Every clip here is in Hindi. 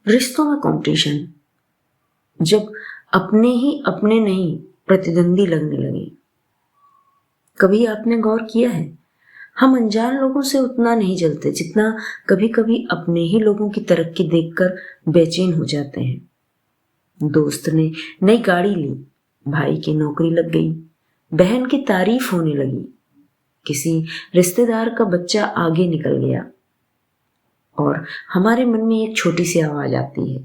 रिश्तों में कंपटीशन जब अपने ही अपने नहीं प्रतिद्वंदी लगने लगे। कभी आपने गौर किया है, हम अनजान लोगों से उतना नहीं जलते जितना कभी कभी अपने ही लोगों की तरक्की देखकर बेचैन हो जाते हैं। दोस्त ने नई गाड़ी ली, भाई की नौकरी लग गई, बहन की तारीफ होने लगी, किसी रिश्तेदार का बच्चा आगे निकल गया और हमारे मन में एक छोटी सी आवाज आती है,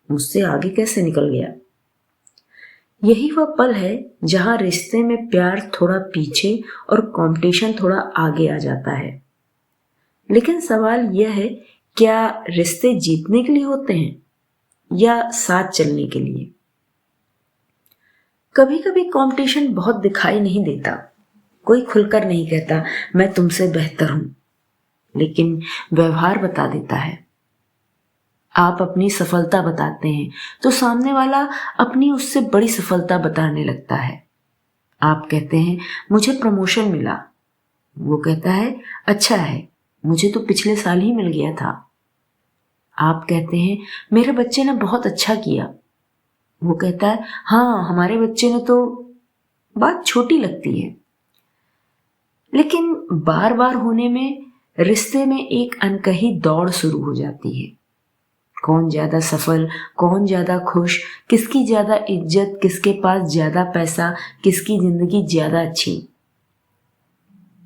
मुझसे आगे कैसे निकल गया। यही वह पल है जहां रिश्ते में प्यार थोड़ा पीछे और कंपटीशन थोड़ा आगे आ जाता है। लेकिन सवाल यह है, क्या रिश्ते जीतने के लिए होते हैं या साथ चलने के लिए? कभी कभी कंपटीशन बहुत दिखाई नहीं देता, कोई खुलकर नहीं कहता मैं तुमसे बेहतर हूं, लेकिन व्यवहार बता देता है। आप अपनी सफलता बताते हैं तो सामने वाला अपनी उससे बड़ी सफलता बताने लगता है। आप कहते हैं मुझे प्रमोशन मिला, वो कहता है अच्छा है, मुझे तो पिछले साल ही मिल गया था। आप कहते हैं मेरे बच्चे ने बहुत अच्छा किया, वो कहता है हाँ हमारे बच्चे ने तो। बात छोटी लगती है, लेकिन बार बार होने में रिश्ते में एक अनकही दौड़ शुरू हो जाती है। कौन ज्यादा सफल, कौन ज्यादा खुश, किसकी ज्यादा इज्जत, किसके पास ज्यादा पैसा, किसकी जिंदगी ज्यादा अच्छी।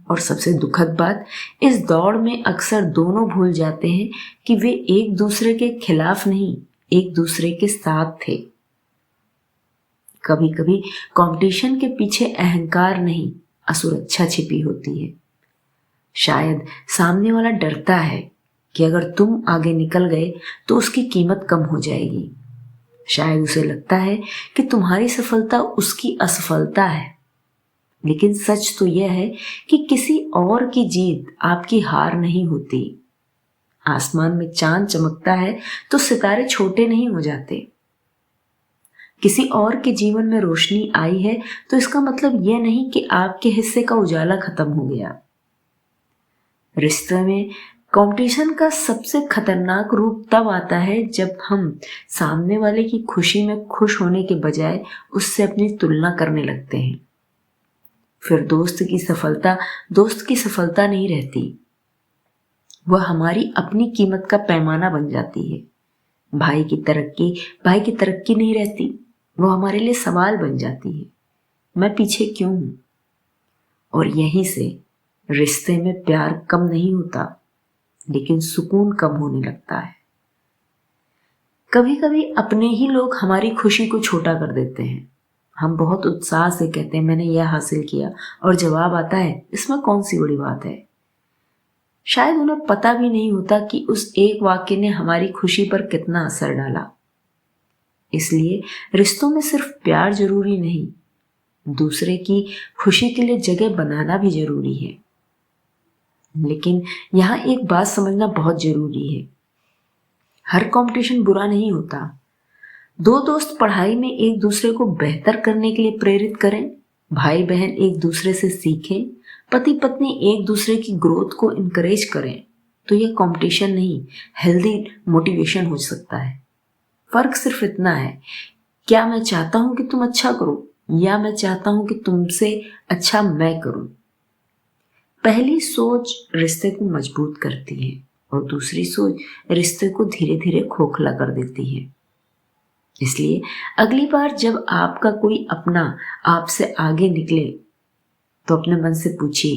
और सबसे दुखद बात, इस दौड़ में अक्सर दोनों भूल जाते हैं कि वे एक दूसरे के खिलाफ नहीं, एक दूसरे के साथ थे। कभी कभी कंपटीशन के पीछे अहंकार नहीं, असुरक्षा छिपी होती है। शायद सामने वाला डरता है कि अगर तुम आगे निकल गए तो उसकी कीमत कम हो जाएगी। शायद उसे लगता है कि तुम्हारी सफलता उसकी असफलता है। लेकिन सच तो यह है कि किसी और की जीत आपकी हार नहीं होती। आसमान में चांद चमकता है तो सितारे छोटे नहीं हो जाते। किसी और के जीवन में रोशनी आई है तो इसका मतलब यह नहीं कि आपके हिस्से का उजाला खत्म हो गया। रिश्ते में कंपटीशन का सबसे खतरनाक रूप तब आता है जब हम सामने वाले की खुशी में खुश होने के बजाय उससे अपनी तुलना करने लगते हैं। फिर दोस्त की सफलता नहीं रहती, वह हमारी अपनी कीमत का पैमाना बन जाती है। भाई की तरक्की नहीं रहती, वो हमारे लिए सवाल बन जाती है, मैं पीछे क्यों हूं। और यहीं से रिश्ते में प्यार कम नहीं होता, लेकिन सुकून कम होने लगता है। कभी कभी अपने ही लोग हमारी खुशी को छोटा कर देते हैं। हम बहुत उत्साह से कहते हैं मैंने यह हासिल किया, और जवाब आता है इसमें कौन सी बड़ी बात है। शायद उन्हें पता भी नहीं होता कि उस एक वाक्य ने हमारी खुशी पर कितना असर डाला। इसलिए रिश्तों में सिर्फ प्यार जरूरी नहीं, दूसरे की खुशी के लिए जगह बनाना भी जरूरी है। लेकिन यहां एक बात समझना बहुत जरूरी है, हर कंपटीशन बुरा नहीं होता। दो दोस्त पढ़ाई में एक दूसरे को बेहतर करने के लिए प्रेरित करें, भाई बहन एक दूसरे से सीखें, पति पत्नी एक दूसरे की ग्रोथ को इनकरेज करें, तो यह कंपटीशन नहीं, हेल्दी मोटिवेशन हो सकता है। फर्क सिर्फ इतना है, क्या मैं चाहता हूं कि तुम अच्छा करो या मैं चाहता हूं कि तुमसे अच्छा मैं करूं। पहली सोच रिश्ते को मजबूत करती है और दूसरी सोच रिश्ते को धीरे धीरे खोखला कर देती है। इसलिए अगली बार जब आपका कोई अपना आपसे आगे निकले तो अपने मन से पूछिए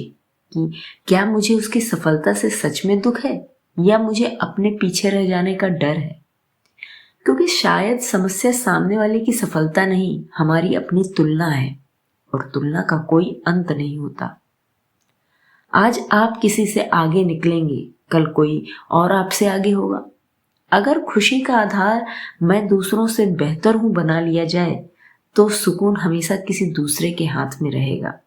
कि क्या मुझे उसकी सफलता से सच में दुख है या मुझे अपने पीछे रह जाने का डर है। क्योंकि शायद समस्या सामने वाले की सफलता नहीं, हमारी अपनी तुलना है, और तुलना का कोई अंत नहीं होता। आज आप किसी से आगे निकलेंगे, कल कोई और आपसे आगे होगा। अगर खुशी का आधार मैं दूसरों से बेहतर हूं बना लिया जाए तो सुकून हमेशा किसी दूसरे के हाथ में रहेगा।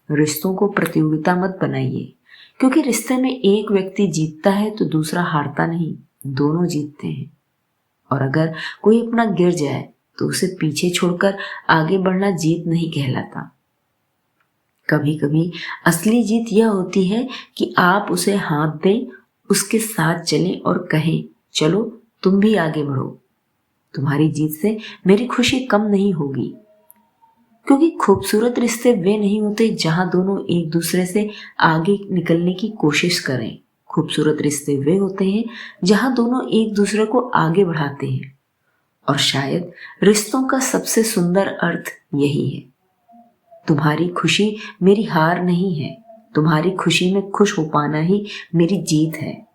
रिश्तों को प्रतियोगिता मत बनाइए, क्योंकि रिश्ते में एक व्यक्ति जीतता है तो दूसरा हारता नहीं, दोनों जीतते हैं। और अगर कोई अपना गिर जाए तो उसे पीछे छोड़कर आगे बढ़ना जीत नहीं कहलाता। कभी कभी असली जीत यह होती है कि आप उसे हाथ दें, उसके साथ चलें और कहें चलो तुम भी आगे बढ़ो। तुम्हारी जीत से मेरी खुशी कम नहीं होगी, क्योंकि खूबसूरत रिश्ते वे नहीं होते जहां दोनों एक दूसरे से आगे निकलने की कोशिश करें। खूबसूरत रिश्ते वे होते हैं जहां दोनों एक दूसरे को आगे बढ़ाते हैं। और शायद रिश्तों का सबसे सुंदर अर्थ यही है। तुम्हारी खुशी मेरी हार नहीं है, तुम्हारी खुशी में खुश हो पाना ही मेरी जीत है।